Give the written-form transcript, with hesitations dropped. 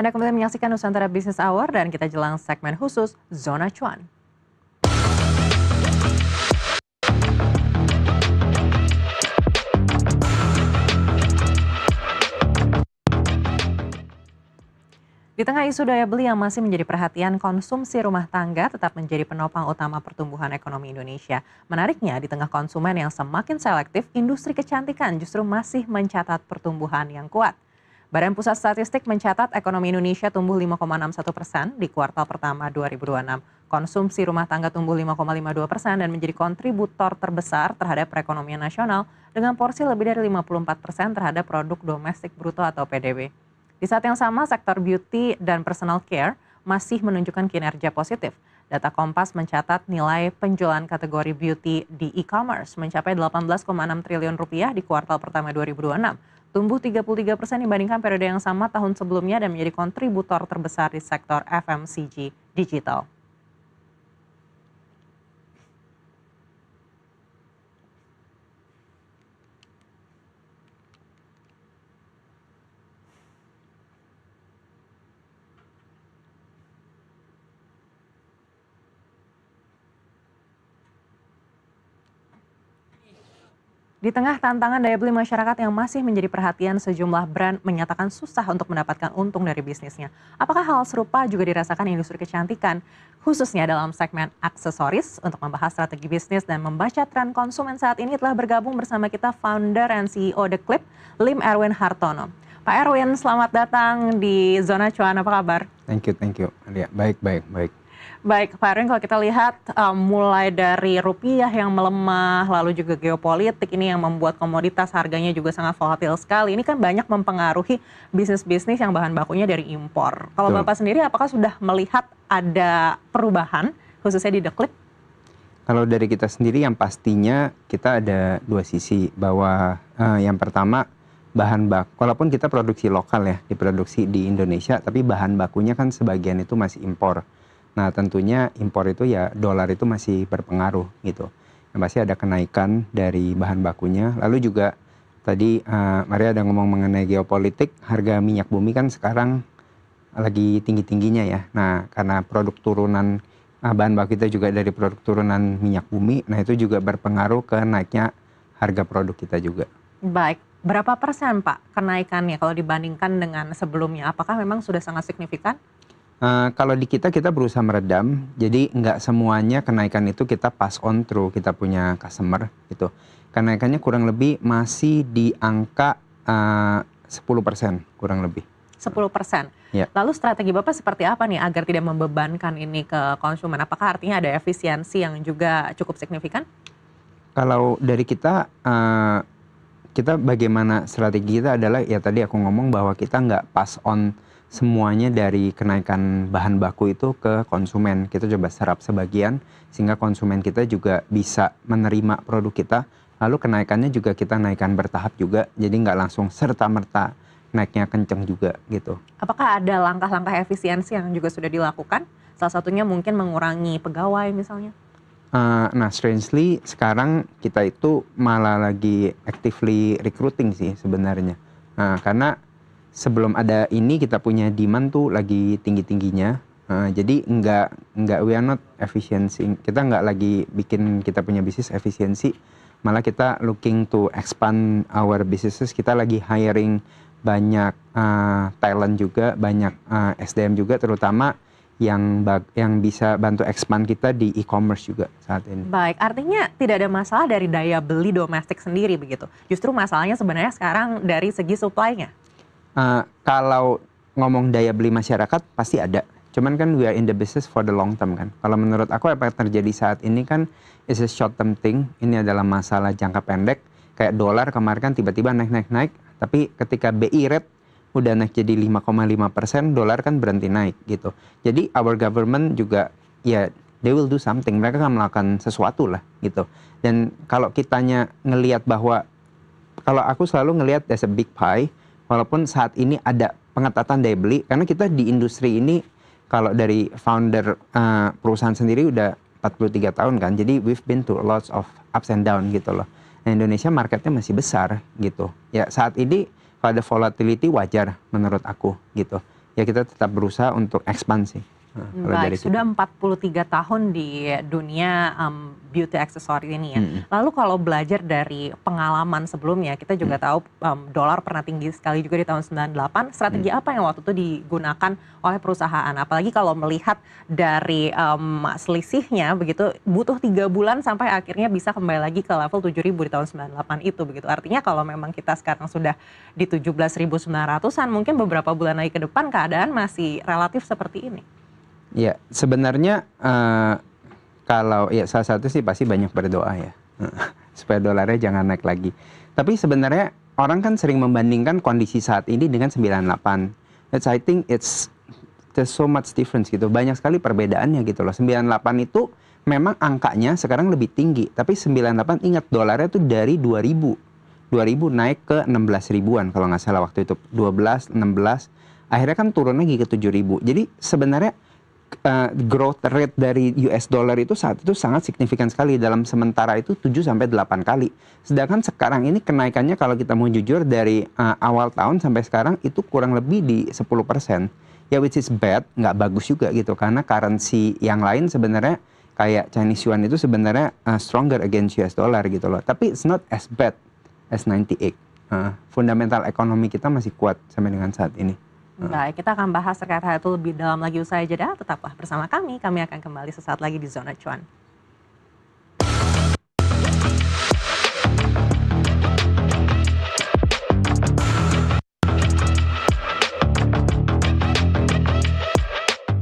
Anda kembali menyaksikan Nusantara Business Hour dan kita jelang segmen khusus Zona Cuan. Di tengah isu daya beli yang masih menjadi perhatian, konsumsi rumah tangga tetap menjadi penopang utama pertumbuhan ekonomi Indonesia. Menariknya, di tengah konsumen yang semakin selektif, industri kecantikan justru masih mencatat pertumbuhan yang kuat. Badan Pusat Statistik mencatat ekonomi Indonesia tumbuh 5,61% di kuartal pertama 2026. Konsumsi rumah tangga tumbuh 5,52% dan menjadi kontributor terbesar terhadap perekonomian nasional dengan porsi lebih dari 54% terhadap produk domestik bruto atau PDB. Di saat yang sama, sektor beauty dan personal care masih menunjukkan kinerja positif. Data Kompas mencatat nilai penjualan kategori beauty di e-commerce mencapai 18,6 triliun rupiah di kuartal pertama 2026. Tumbuh 33% dibandingkan periode yang sama tahun sebelumnya dan menjadi kontributor terbesar di sektor FMCG digital. Di tengah tantangan daya beli masyarakat yang masih menjadi perhatian, sejumlah brand menyatakan susah untuk mendapatkan untung dari bisnisnya. Apakah hal serupa juga dirasakan industri kecantikan, khususnya dalam segmen aksesoris? Untuk membahas strategi bisnis dan membaca tren konsumen saat ini telah bergabung bersama kita founder and CEO The Clip, Lim Erwin Hartono. Pak Erwin, selamat datang di Zona Cuan, apa kabar? Thank you. Ya, baik. Baik, Pak Erwin, kalau kita lihat mulai dari rupiah yang melemah, lalu juga geopolitik ini yang membuat komoditas harganya juga sangat volatil sekali. Ini kan banyak mempengaruhi bisnis-bisnis yang bahan bakunya dari impor. Kalau Bapak sendiri, apakah sudah melihat ada perubahan, khususnya di The Clip? Kalau dari kita sendiri yang pastinya kita ada dua sisi, bahwa yang pertama bahan baku, walaupun kita produksi lokal ya, diproduksi di Indonesia, tapi bahan bakunya kan sebagian itu masih impor. Nah tentunya impor itu ya dolar itu masih berpengaruh gitu. Yang pasti ada kenaikan dari bahan bakunya. Lalu juga tadi Maria ada ngomong mengenai geopolitik, harga minyak bumi kan sekarang lagi tinggi-tingginya ya. Nah karena produk turunan bahan baku kita juga dari produk turunan minyak bumi, nah itu juga berpengaruh ke naiknya harga produk kita juga. Baik, berapa persen Pak kenaikannya kalau dibandingkan dengan sebelumnya? Apakah memang sudah sangat signifikan? Kalau di kita berusaha meredam, jadi nggak semuanya kenaikan itu kita pass on through, kita punya customer gitu. Kenaikannya kurang lebih masih di angka 10% kurang lebih. 10%. Ya. Lalu strategi Bapak seperti apa nih agar tidak membebankan ini ke konsumen? Apakah artinya ada efisiensi yang juga cukup signifikan? Kalau dari kita bagaimana strategi kita adalah ya tadi aku ngomong bahwa kita nggak pass on semuanya dari kenaikan bahan baku itu ke konsumen. Kita coba serap sebagian sehingga konsumen kita juga bisa menerima produk kita. Lalu kenaikannya juga kita naikkan bertahap juga. Jadi nggak langsung serta-merta naiknya kenceng juga gitu. Apakah ada langkah-langkah efisiensi yang juga sudah dilakukan? Salah satunya mungkin mengurangi pegawai misalnya? Nah strangely sekarang kita itu malah lagi actively recruiting sih sebenarnya. Karena sebelum ada ini kita punya demand tuh lagi tinggi-tingginya. Jadi we are not efficiency. Kita nggak lagi bikin kita punya bisnis efisiensi. Malah kita looking to expand our businesses. Kita lagi hiring banyak talent juga, banyak SDM juga, terutama yang bisa bantu expand kita di e-commerce juga saat ini. Baik, artinya tidak ada masalah dari daya beli domestik sendiri begitu. Justru masalahnya sebenarnya sekarang dari segi supply-nya. Kalau ngomong daya beli masyarakat pasti ada. Cuman kan we are in the business for the long term kan. Kalau menurut aku apa yang terjadi saat ini kan is a short term thing. Ini adalah masalah jangka pendek. Kayak dolar kemarin kan tiba-tiba naik. Tapi ketika BI rate udah naik jadi 5,5%, dolar kan berhenti naik gitu. Jadi our government juga ya they will do something. Mereka akan melakukan sesuatu lah gitu. Dan kalau kitanya ngelihat bahwa, kalau aku selalu ngelihat there's a big pie. Walaupun saat ini ada pengetatan daya beli, karena kita di industri ini kalau dari founder perusahaan sendiri udah 43 tahun kan, jadi we've been to lots of ups and down gitu loh. Nah, Indonesia marketnya masih besar gitu. Ya saat ini kalau ada volatility wajar menurut aku gitu. ya kita tetap berusaha untuk ekspansi. Kalau dari Baik, sudah 43 tahun di dunia beauty accessory ini ya. Lalu kalau belajar dari pengalaman sebelumnya, kita juga tahu dolar pernah tinggi sekali juga di tahun 98. Strategi apa yang waktu itu digunakan oleh perusahaan? Apalagi kalau melihat dari selisihnya begitu, butuh 3 bulan sampai akhirnya bisa kembali lagi ke level 7.000 di tahun 98 itu begitu. Artinya kalau memang kita sekarang sudah di 17.900-an, mungkin beberapa bulan lagi ke depan keadaan masih relatif seperti ini. Ya, sebenarnya kalau ya salah satu sih pasti banyak berdoa ya supaya dolarnya jangan naik lagi. Tapi sebenarnya orang kan sering membandingkan kondisi saat ini dengan 98. I think there's so much difference gitu. Banyak sekali perbedaannya gitu loh. 98 itu memang angkanya sekarang lebih tinggi, tapi 98 ingat dolarnya tuh dari 2000 naik ke 16 ribuan kalau nggak salah waktu itu, 12, 16, akhirnya kan turun lagi ke 7.000. Jadi sebenarnya growth rate dari US dollar itu saat itu sangat signifikan sekali, dalam sementara itu 7-8 kali. Sedangkan sekarang ini kenaikannya kalau kita mau jujur dari awal tahun sampai sekarang itu kurang lebih di 10%. Ya which is bad, nggak bagus juga gitu, karena currency yang lain sebenarnya kayak Chinese yuan itu sebenarnya stronger against US dollar gitu loh. Tapi it's not as bad as 98. Fundamental ekonomi kita masih kuat sampai dengan saat ini. Baik, kita akan bahas terkait hal itu lebih dalam lagi usai jeda. Tetaplah bersama kami. Kami akan kembali sesaat lagi di Zona Cuan.